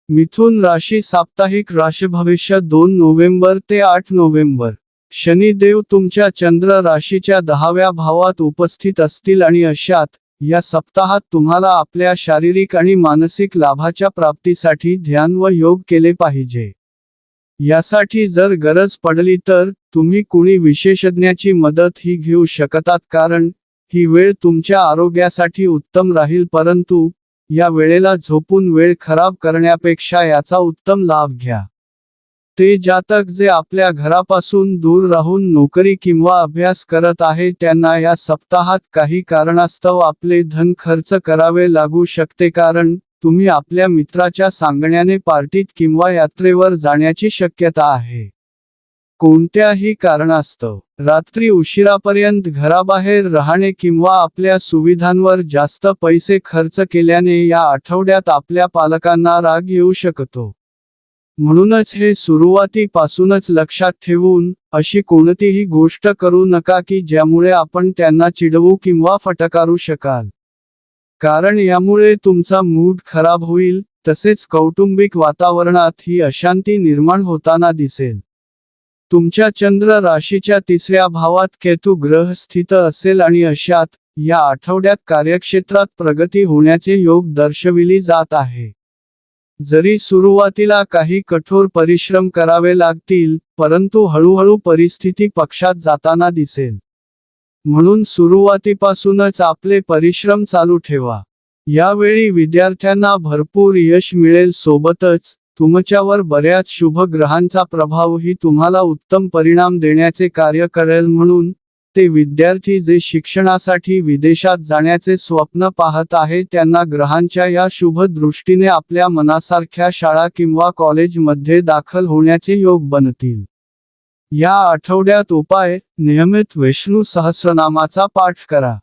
मिथुन राशी साप्ताहिक राशी भविष्य 2 नोव्हेंबर ते 8 नोव्हेंबर. शनिदेव तुमच्या चंद्र राशीच्या 10व्या भावात उपस्थित असतील आणि अशात या सप्ताहात तुम्हाला आपल्या शारीरिक आणि मानसिक लाभाच्या प्राप्तीसाठी ध्यान व योग केले पाहिजे. यासाठी जर गरज पडली तर तुम्ही कुणी विशेषज्ञाची मदत ही घेऊ शकतात, कारण ही वेळ तुमच्या आरोग्यासाठी उत्तम राहील. परंतु या वेळेला झोपून वेळ खराब करण्यापेक्षा याचा उत्तम लाभ घ्या. ते जातक जे आपल्या घरापासून दूर राहून नोकरी किंवा अभ्यास करत आहे त्यांना या सप्ताहात काही कारणास्तव आपले धन खर्च करावे लागू शकते, कारण तुम्ही आपल्या मित्राच्या सांगण्याने पार्टीत किंवा यात्रेवर जाण्याची शक्यता आहे. कोणत्याही कारणास्तव रात्री उशिरापर्यंत घराबाहेर राहणे किंवा आपल्या सुविधांवर जास्त पैसे खर्च केल्याने या आठवड्यात आपल्या पालकांना राग येऊ शकतो. म्हणूनच हे सुरुवातीपासूनच लक्षात ठेवून अशी कोणतीही गोष्ट करू नका की ज्यामुळे आपण त्यांना चिडवू किंवा फटकारू शकाल, कारण यामुळे तुमचा मूड खराब होईल. तसेच कौटुंबिक वातावरणात ही अशांती निर्माण होताना दिसेल. तुमच्या चंद्र राशीच्या 3ऱ्या भावात केतू ग्रह स्थित असेल आणि अशात या आठवड्यात कार्यक्षेत्रात प्रगती होण्याचे योग दर्शविली जात आहे. जरी सुरुवातीला काही कठोर परिश्रम करावे लागतील, परंतु हळूहळू परिस्थिती पक्षात जाताना दिसेल. म्हणून सुरुवातीपासूनच आपले परिश्रम चालू ठेवा. यावेळी विद्यार्थ्यांना भरपूर यश मिळेल. सोबतच तुमच्यावर बऱ्याच शुभ ग्रहांचा प्रभावही तुम्हाला उत्तम परिणाम देण्याचे कार्य करेल. म्हणून ते विद्यार्थी जे शिक्षणासाठी विदेशात जाण्याचे स्वप्न पाहत आहे त्यांना ग्रहांच्या या शुभ दृष्टीने आपल्या मनासारख्या शाळा किंवा कॉलेजमध्ये दाखल होण्याचे योग बनतील. या आठवड्यात उपाय: नियमित विष्णू सहस्रनामाचा पाठ करा.